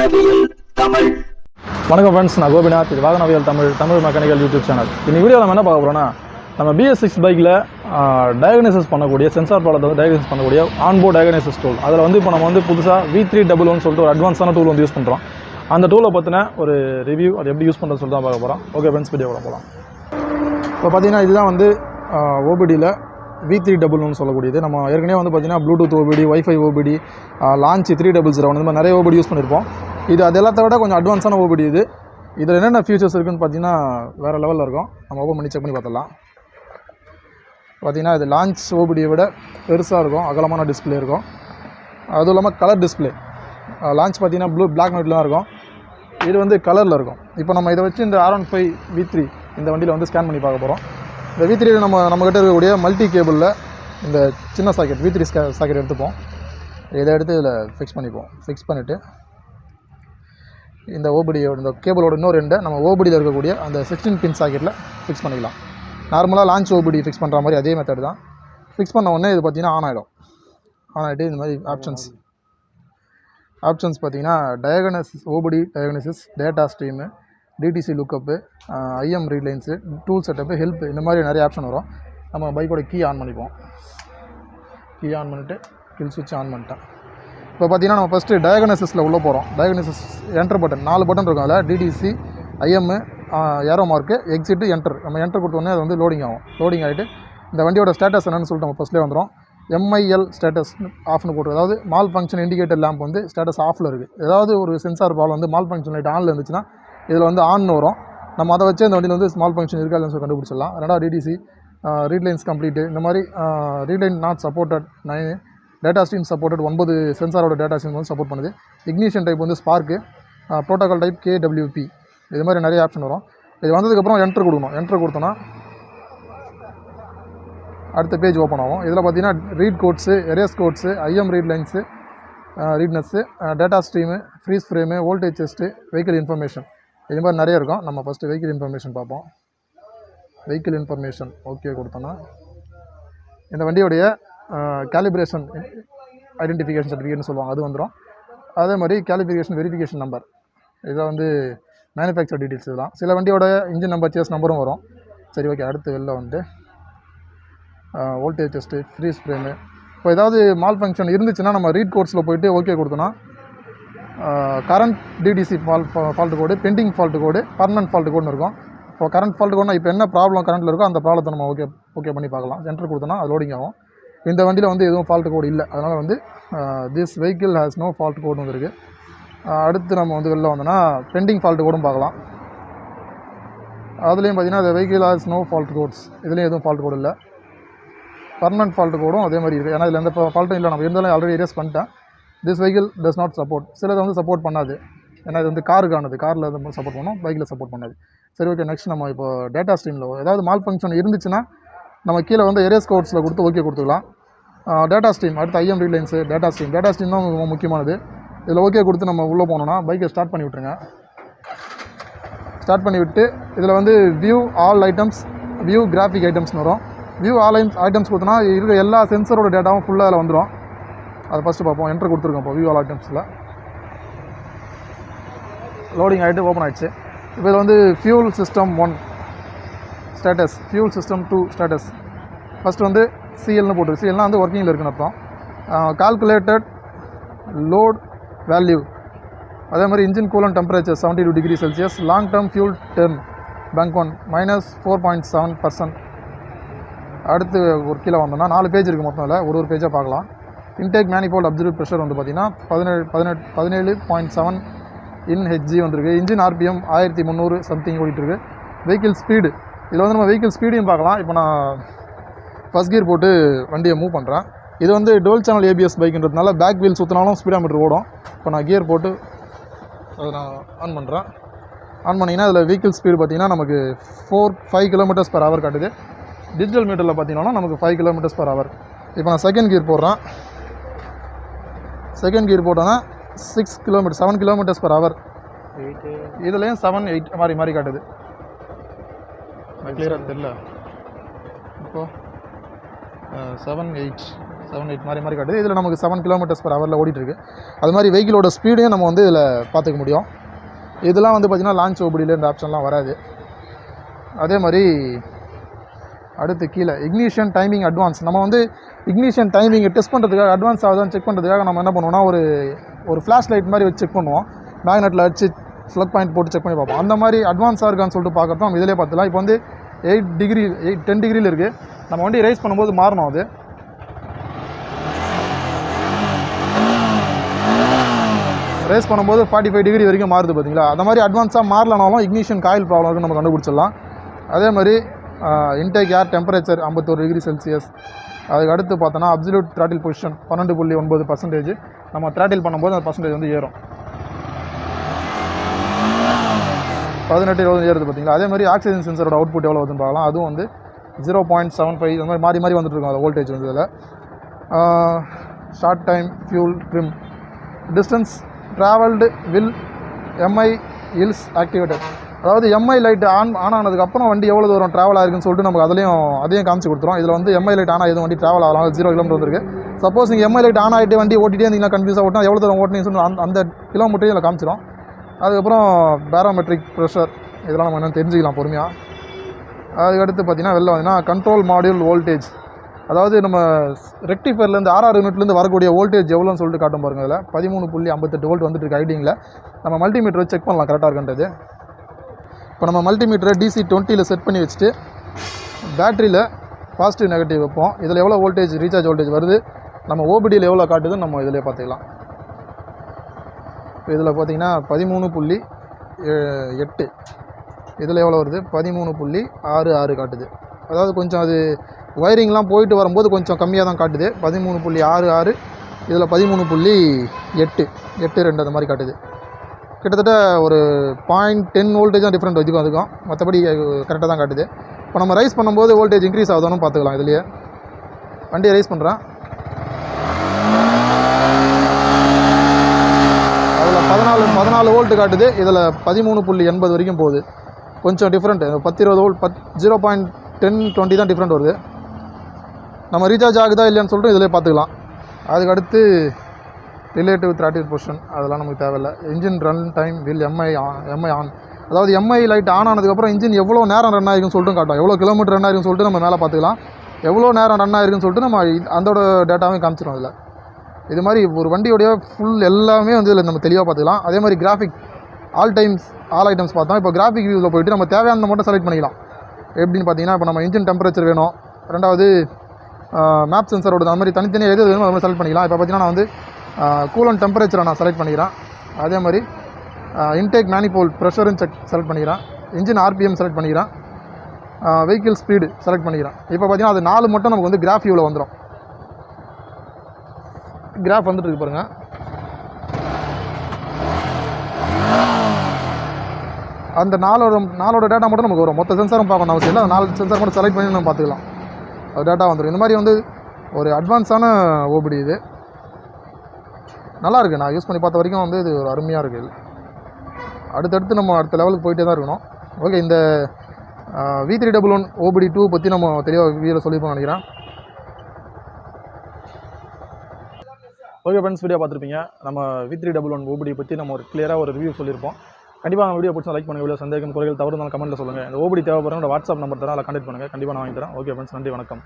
வாகனவியல் தமிழ். வணக்கம் ஃப்ரெண்ட்ஸ், நான் கோபிநாத். இது வாகனவியல் தமிழ் மெக்கானிக்கல் யூடியூப் சேனல். இந்த வீடியோவில் நம்ம என்ன பார்க்க போகிறோம்னா, நம்ம BS6 பைக்கில் டயக்னோசிஸ் பண்ணக்கூடிய சென்சார் ப்ராப்ளத்தை வந்து டயக்னோசிஸ் பண்ணக்கூடிய ஆன்போர்ட் டயக்னோசிஸ் டூல். அதில் வந்து இப்போ நம்ம வந்து புதுசாக V311 சொல்லிட்டு ஒரு அட்வான்ஸான டூல் வந்து யூஸ் பண்ணுறோம். அந்த டூலை பற்றின ஒரு ரிவ்யூ, அது எப்படி யூஸ் பண்ணுறது சொல்லிட்டு தான் பார்க்க போகிறோம். ஓகே ஃப்ரெண்ட்ஸ், வீடியோவில் போகலாம். இப்போ பார்த்தீங்கன்னா இதுதான் வந்து ஓபிடியில் V311 சொல்லக்கூடியது. நம்ம ஏற்கனவே வந்து பார்த்தீங்கன்னா Bluetooth OPD, wifi OPD, launch 300 இந்த மாதிரி நிறைய ஓபிடி யூஸ் பண்ணியிருப்போம். இது அது எல்லாத்த விட கொஞ்சம் அட்வான்ஸான ஓபிடி இது. இதில் என்னென்ன ஃபீச்சர்ஸ் இருக்குதுன்னு பார்த்தீங்கன்னா வேறு லெவலில் இருக்கும். நம்ம ஓப்பன் பண்ணி செக் பண்ணி பார்த்துடலாம். பார்த்தீங்கன்னா இது லான்ச் ஓபிடியை விட பெருசாக இருக்கும், அகலமான டிஸ்பிளே இருக்கும். அதுவும் இல்லாமல் கலர் டிஸ்பிளே. லான்ச் பார்த்தீங்கன்னா பிளாக் அண்ட் ஒயிட்டில் தான் இருக்கும். இது வந்து கலரில் இருக்கும். இப்போ நம்ம இதை வச்சு இந்த R15 V3 இந்த வண்டியில் வந்து ஸ்கேன் பண்ணி பார்க்க போகிறோம். இந்த V3 நம்மக்கிட்ட இருக்கக்கூடிய மல்டி கேபிளில் இந்த சின்ன சாக்கெட் V3 சாக்கெட் எடுத்துப்போம். இதை எடுத்து இதில் ஃபிக்ஸ் பண்ணிப்போம். ஃபிக்ஸ் பண்ணிவிட்டு இந்த ஓபிடியோட இந்த கேபிளோட இன்னொரு ரெண்டை நம்ம ஓபிடியில் இருக்கக்கூடிய அந்த 16 பின் சாக்கெட்டில் ஃபிக்ஸ் பண்ணிக்கலாம். நார்மலாக லான்ச் ஓபிடி ஃபிக்ஸ் பண்ணுற மாதிரி அதே மெத்தட் தான். ஃபிக்ஸ் பண்ண உடனே இது பார்த்திங்கன்னா ஆன் ஆகிடும். ஆன் ஆகிட்டு இந்த மாதிரி ஆப்ஷன்ஸ் பார்த்திங்கன்னா diagnosis, OBD diagnosis, data stream, DTC lookup, IM readiness, tool setup, help, இந்த மாதிரி நிறைய ஆப்ஷன் வரும். நம்ம பைக்கோட கீ ஆன் பண்ணிப்போம். கீ ஆன் பண்ணிவிட்டு கில் சுவிட்ச் ஆன் பண்ணிட்டேன். இப்போ பார்த்தீங்கன்னா நம்ம ஃபஸ்ட்டு டயக்னோசிஸில் உள்ளே போகிறோம். டயக்னோசிஸ் என்டர் பட்டன் 4 பட்டன் இருக்கும். அதில் DTC, IM, aero mark, exit, enter. நம்ம என்டர் கொடுத்தோடனே அது வந்து லோடிங் ஆகும். லோடிங் ஆகிட்டு இந்த வண்டியோட ஸ்டேட்டஸ் என்னென்னு சொல்லிட்டு நம்ம ஃபஸ்ட்லேயே வந்துடும். MIL ஸ்டேட்டஸ் ஆஃப்னு போட்டு, அதாவது மால் ஃபங்க்ஷன் இண்டிகேட்டர் லேம்ப் வந்து ஸ்டேட்டஸ் ஆஃபில் இருக்குது. ஏதாவது ஒரு சென்சார் ப்ராப்ளம் வந்து மால் ஃபங்க்ஷன் லைட் ஆனில் இருந்துச்சுன்னா இதில் வந்து ஆன்னு வரும். நம்ம அதை வச்சு இந்த வண்டியில் வந்து ஸ்மால் ஃபங்க்ஷன் இருக்கா இல்லைன்னு சொல்லி கண்டுபிடிச்சிடலாம். ரெண்டாவது DTC, ரீட்லைன்ஸ் கம்ப்ளீட்டு, இந்த மாதிரி readiness not supported 9, data stream supported 9 சென்சாரோட டேட்டா ஸ்ட்ரீம் வந்து சப்போர்ட் பண்ணுது. இக்னிஷன் டைப் வந்து ஸ்பார்க்கு, ப்ரோட்டோகால் டைப் KWP, இது மாதிரி நிறைய ஆப்ஷன் வரும். இது வந்ததுக்கப்புறம் என்ட்ரு கொடுக்கணும். என்ட்ரு கொடுத்தோன்னா அடுத்த பேஜ் ஓப்பன் ஆகும். இதில் பார்த்தீங்கன்னா read codes, erase codes, IM readiness, readiness, data stream, freeze frame, voltage test, vehicle information, இது மாதிரி நிறைய இருக்கும். நம்ம ஃபஸ்ட்டு வெஹிக்கிள் இன்ஃபர்மேஷன் பார்ப்போம். வெஹிக்கிள் இன்ஃபர்மேஷன் ஓகே கொடுத்தோன்னா இந்த வண்டியோடைய கேலிப்ரேஷன் ஐடென்டிஃபிகேஷன் சர்டிஃபிகேட்னு சொல்லுவாங்க, அது வந்துடும். அதே மாதிரி கேலிபிகேஷன் வெரிஃபிகேஷன் நம்பர், இதை வந்து மேனுஃபேக்சர் டீட்டெயில்ஸ் இதெல்லாம். சில வண்டியோட இன்ஜின் நம்பர், சேஸ் நம்பரும் வரும். சரி, ஓகே. அடுத்து வெளில வந்து வோல்டேஜ் டெஸ்ட்டு, ஃப்ரீஸ் ஃப்ரேமு. இப்போ ஏதாவது மால் ஃபங்க்ஷன் இருந்துச்சுன்னா நம்ம ரீட் கோட்ஸில் போய்ட்டு ஓகே கொடுத்தோன்னா கரண்ட் DTC ஃபால்ட்டு கோடு, பெண்டிங் ஃபால்ட்டு கோடு, பர்மனன்ட் ஃபால்ட்டு கோடுன்னு இருக்கும். இப்போ கரண்ட் ஃபால்ட்டு கோடுனா இப்போ என்ன ப்ராப்ளம் கரண்ட்டில் இருக்கோ அந்த ப்ராப்ளத்தை நம்ம ஓகே பண்ணி பார்க்கலாம். என்ட்ரு கொடுத்தோன்னா அது லோடிங் ஆகும். இந்த வண்டியில் வந்து எதுவும் ஃபால்ட் கோடு இல்லை. அதனால் வந்து this vehicle has no fault code வந்துருக்கு. அடுத்து நம்ம வந்து வெளில வந்தோன்னா பெண்டிங் ஃபால்ட்டு கோடும் பார்க்கலாம். அதுலேயும் பார்த்தீங்கன்னா the vehicle has no fault codes, இதுலேயும் எதுவும் ஃபால்ட் கோடு இல்லை. பர்மனன்ட் ஃபால்ட் கோடும் அதே மாதிரி இருக்குது. ஏன்னா இதில் எந்த ஃபால்ட்டும் இல்லை. நம்ம இருந்தாலும் ஆல்ரெடி எரேஸ் பண்ணிட்டேன். This vehicle does not support, சிலது வந்து சப்போர்ட் பண்ணாது. ஏன்னா இது வந்து காருக்கானது, காரில் வந்து சப்போர்ட் பண்ணோம், பைக்கில் சப்போர்ட் பண்ணாது. சரி, ஓகே. நெக்ஸ்ட் நம்ம இப்போ டேட்டா ஸ்ட்ரீமில் ஏதாவது மால் ஃபங்க்ஷன் இருந்துச்சுன்னா நம்ம கீழே வந்து எரேஸ் கோட்ஸில் கொடுத்து ஓகே கொடுத்துக்கலாம். டேட்டா ஸ்ட்ரீம், அடுத்து IM ரீட்லைன்ஸு, டேட்டா ஸ்ட்ரீம் தான் ரொம்ப முக்கியமானது. இதில் ஓகே கொடுத்து நம்ம உள்ளே போனோன்னா பைக்கை ஸ்டார்ட் பண்ணி விட்டுருங்க. ஸ்டார்ட் பண்ணி விட்டு இதில் வந்து view all items, view graphic ஐட்டம்ஸ்னு வரும். வியூ ஆல் ஐட்டம்ஸ் கொடுத்தோன்னா இருக்கிற எல்லா சென்சரோட டேட்டாவும் ஃபுல்லாக அதில் வந்துடும். அதை ஃபஸ்ட்டு பார்ப்போம். என்ட்ரு கொடுத்துருக்கோம். இப்போ வியூ ஆல் ஐட்டம்ஸில் லோடிங் ஆகிட்டு ஓப்பன் ஆகிடுச்சு. இப்போ இதில் வந்து fuel system 1 status, fuel system 2 status. First வந்து CLன்னு போட்டுருக்கு. CLனால் வந்து ஒர்க்கிங்கில் இருக்குன்னு அர்த்தம். கால்குலேட்டட் லோட் வேல்யூ, அதே மாதிரி engine coolant temperature 72 degree Celsius, long term fuel term bank 1 -4.7%. அடுத்து ஒரு கீழே வந்தோம்னா 4 பேஜ் இருக்குது மொத்தம். இல்லை, ஒரு பேஜாக பார்க்கலாம். இன்டேக் மேனிஃபோல்ட் அப்சர்வ் ப்ரெஷர் வந்து பார்த்திங்கன்னா 17.7 இன் ஹெச்ஜி வந்திருக்கு. இன்ஜின் RPM 1300 சம்திங் ஓடிட்டுருக்கு. வெஹிக்கிள் ஸ்பீடு, இதில் வந்து நம்ம வெஹிக்கிள் ஸ்பீடையும் பார்க்கலாம். இப்போ நான் ஃபஸ்ட் கியர் போட்டு வண்டியை மூவ் பண்ணுறேன். இது வந்து டோல் சேனல் ABS பைக்குன்றதுனால பேக் வீல் சுற்றினாலும் ஸ்பீடாமீட்டர் ஓடும். இப்போ நான் கியர் போட்டு அதை நான் ஆன் பண்ணுறேன். ஆன் பண்ணிங்கன்னா அதில் வெஹிக்கிள் ஸ்பீடு பார்த்திங்கன்னா நமக்கு 5 km/h காட்டுது. டிஜிட்டல் மீட்டரில் பார்த்தீங்கன்னா நமக்கு 5 km/h. இப்போ நான் செகண்ட் கியர் போடுறேன். செகண்ட் கியர் போட்டோன்னா 7 km/h. இதுலேயும் 7, 8 மாதிரி காட்டுது. கிளியராக தெரியல. இப்போது 7, 8 7-8 மாதிரி காட்டுது. இதில் நமக்கு 7 km/h ஓடிட்டுருக்கு. அது மாதிரி வெஹிக்கிளோட ஸ்பீடையும் நம்ம வந்து இதில் பார்த்துக்க முடியும். இதெல்லாம் வந்து பார்த்திங்கன்னா லான்ச் ஓபடியில் இந்த ஆப்ஷன்லாம் வராது. அதே மாதிரி அடுத்து கீழே இக்னிஷன் டைமிங் அட்வான்ஸ். நம்ம வந்து இக்னிஷன் டைமிங்கை டெஸ்ட் பண்ணுறதுக்காக அட்வான்ஸ் ஆகுதான்னு செக் பண்ணுறதுக்காக நம்ம என்ன பண்ணுவோம்னா ஒரு ஃப்ளாஷ் லைட் மாதிரி வச்சு செக் பண்ணுவோம். மேக்னெட்டில் வச்சு ஃப்ளக் பாயிண்ட் போட்டு செக் பண்ணி பார்ப்போம். அந்த மாதிரி அட்வான்ஸாக இருக்கான்னு சொல்லிட்டு பார்க்குறோம். நம்ம இதிலே பார்த்துலாம். இப்போ வந்து 10 டிகிரியில் இருக்குது. நம்ம வண்டி ரைஸ் பண்ணும்போது மாறணும். அது ரேஸ் பண்ணும்போது 45 டிகிரி வரைக்கும் மாறுது பார்த்தீங்களா. அந்த மாதிரி அட்வான்ஸாக மாறலனாலும் இக்னிஷன் காயில் ப்ராப்ளம் இருக்குன்னு நம்ம கண்டுபிடிச்சிடலாம். அதே மாதிரி இன்டேக் ஏர் டெம்பரேச்சர் 51 டிகிரி செல்சியஸ். அதுக்கு அடுத்து பார்த்தோன்னா அப்சல்யூட் த்ராட்டில் பொசிஷன் 12.9%. நம்ம த்ராட்டில் பண்ணும்போது அந்த பர்சன்டேஜ் வந்து ஏறும். 18-20 ஏறுது பார்த்தீங்களா. அதே மாதிரி ஆக்சிஜன் சென்சரோட அவுட்புட் எவ்வளோ வருதுன்னு பார்க்கலாம். அதுவும் வந்து 0.75 அந்த மாதிரி மாறி வந்துட்டு இருக்கும். அந்த வோல்டேஜ் வந்து இதில் short time fuel trim distance travelled while M I L is activated. அதாவது எம்ஐ லைட் ஆன் ஆனதுக்கப்புறம் வண்டி எவ்வளோ தூரம் ட்ராவல் ஆகிருக்குன்னு சொல்லிட்டு நமக்கு அதையும் காமிச்சு கொடுத்துரும். இதில் வந்து எம்ஐ லைட் ஆன் ஆகிது வண்டி ட்ராவல் ஆகலாம். 0 கிலோமீட்டர் வந்துருக்கு. சப்போஸ் நீங்கள் எம்ஐ லைட் ஆன் ஆகிட்டு வண்டி ஓட்டிகிட்டே இருந்தீங்கன்னா கன்ஃபியூஸாக ஓட்டினா எவ்வளோ தூரம் ஓட்டினீங்கன்னு சொல்லி அந்த கிலோமீட்டரையும் இதில் காமிச்சிடும். அதுக்கப்புறம் பேரோமெட்ரிக் ப்ரெஷர் இதெல்லாம் நம்ம என்னென்னு தெரிஞ்சுக்கலாம் பொறுமையாக. அதுக்கடுத்து பார்த்திங்கன்னா வெளில வந்தீங்கன்னா கண்ட்ரோல் மாடியூல் வோல்டேஜ். அதாவது நம்ம ரெக்டிஃபயர்லேருந்து RR யூனிட்லேருந்து வரக்கூடிய வோல்டேஜ் எவ்வளோன்னு சொல்லிட்டு காட்டும் பாருங்கள். அதில் 13.58 வோல்ட் வந்துட்டு இருக்கு ஐடிங்கில். நம்ம மல்டிமீட்டர் வச்சு செக் பண்ணலாம் கரெக்டாக இருக்குன்றது. இப்போ நம்ம மல்டிமீட்டரை DC 20ல் செட் பண்ணி வச்சுட்டு பேட்டரியில் பாசிட்டிவ் நெகட்டிவ் வைப்போம். இதில் எவ்வளோ வோல்டேஜ் ரீசார்ஜ் வோல்டேஜ் வருது, நம்ம ஓபிடியில் எவ்வளோ காட்டுதுன்னு நம்ம இதிலே பார்த்துக்கலாம். இதில் பார்த்திங்கன்னா 13.8, இதில் எவ்வளோ வருது 13.66 காட்டுது. அதாவது கொஞ்சம் அது ஒயரிங்லாம் போயிட்டு வரும்போது கொஞ்சம் கம்மியாக தான் காட்டுது. 13.66 இதில் 13.8 அந்த மாதிரி காட்டுது. கிட்டத்தட்ட ஒரு 0.10 வோல்டேஜ் தான் டிஃப்ரெண்ட் வச்சுக்கும். அதுக்கும் மற்றபடி கரெக்டாக தான் காட்டுது. இப்போ நம்ம ரைஸ் பண்ணும்போது வோல்டேஜ் இன்க்ரீஸ் ஆகுதானு பார்த்துக்கலாம். இதுலேயே வண்டியை ரைஸ் பண்ணுறேன். அதில் 14 வோல்ட் காட்டுது. இதில் 13.80 வரைக்கும் போகுது. கொஞ்சம் டிஃப்ரெண்ட். 10-20 வோல்ட் 0.10-20 தான் டிஃப்ரெண்ட் வருது. நம்ம ரீசார்ஜ் ஆகுதா இல்லையான்னு சொல்லிட்டு இதிலே பார்த்துக்கலாம். அதுக்கடுத்து ரிலேட்டிவ் த்ராட்டில் பொசிஷன் அதெல்லாம் நமக்கு தேவையில்லை. Engine run time will Mi on. அதாவது எம்ஐ லைட் ஆன் ஆனதுக்கப்புறம் இன்ஜின் எவ்வளோ நேரம் ரன் ஆகிருக்குன்னு சொல்லிட்டு காட்டும். எவ்வளோ கிலோமீட்டர் ரன் ஆகிருக்குன்னு சொல்லிட்டு நம்ம மேலே பார்த்துக்கலாம். எவ்வளோ நேரம் ரன் ஆகிருக்குன்னு சொல்லிட்டு நம்ம அதோட டேட்டாவையும் காமிச்சிடும். அதில் இது மாதிரி ஒரு வண்டியோடைய ஃபுல் எல்லாமே வந்து இதில் நம்ம தெளிவாக பார்த்துக்கலாம். அதே மாதிரி கிராஃபிக் ஆல் ஐட்டம்ஸ் பார்த்தோம். இப்போ கிராஃபிக் வியூவில் போய்ட்டு நம்ம தேவையானதை மட்டும் செலக்ட் பண்ணிக்கலாம். எப்படின்னு பார்த்தீங்கன்னா இப்போ நம்ம இன்ஜின் டெம்பரேச்சர் வேணும், ரெண்டாவது மேப் சென்சரோட அந்த மாதிரி தனித்தனியாக எது வேணுமோ அதை மாதிரி செலக்ட் பண்ணிக்கலாம். இப்போ பார்த்தீங்கன்னா நான் வந்து கூலன் டெம்பரேச்சரை நான் செலக்ட் பண்ணிக்கிறேன். அதே மாதிரி இன்டேக் மேனிஃபோல்ட் ப்ரெஷரும் செலக்ட் பண்ணிக்கிறேன். இன்ஜின் RPM செலக்ட் பண்ணிக்கிறேன். வெஹிக்கிள் ஸ்பீடு செலக்ட் பண்ணிக்கிறேன். இப்போ பார்த்தீங்கன்னா அது 4 மட்டும் நமக்கு வந்து கிராஃப் வியூவில் வந்துடும். கிராஃப் வந்துட்டு இருக்கு பாருங்கள். அந்த நாலோட டேட்டா மட்டும் நமக்கு வரும். மொத்த சென்சாரும் பார்க்கணும் அவசியம் இல்லை. 4 சென்சார் மட்டும் செலக்ட் பண்ணி நம்ம பார்த்துக்கலாம். அது டேட்டா வந்துடும். இந்த மாதிரி வந்து ஒரு அட்வான்ஸான ஓபிடி இது. நல்லாயிருக்கு. நான் யூஸ் பண்ணி பார்த்த வரைக்கும் வந்து இது ஒரு அருமையாக இருக்குது. அடுத்தடுத்து நம்ம அடுத்த லெவலுக்கு போயிட்டே தான் இருக்கணும். ஓகே, இந்த V311 OBD 2 பற்றி நம்ம தெளிவாக வீடியோவில் சொல்லியிருப்போம்னு நினைக்கிறேன். ஓகே ஃப்ரெண்ட்ஸ், வீடியோ பார்த்துருப்பீங்க. நம்ம V311 OBD பற்றி நம்ம ஒரு கிளியராக ஒரு ரிவ்யூ சொல்லியிருப்போம். கண்டிப்பாக நம்ம வீடியோ பிடிச்சா லைக் பண்ணுங்கள். வீடியோ சந்தேகம் குறைகள் தவறு இருந்தாலும் கமெண்ட்டில் சொல்லுங்கள். இந்த OBD தேவைப்படுற வாட்ஸ்அப் நம்பர் தரேன், அதில் கான்டெக்ட் பண்ணுங்கள். கண்டிப்பாக நான் வாங்கி தரேன். ஓகே ஃப்ரெண்ட்ஸ், நன்றி, வணக்கம்.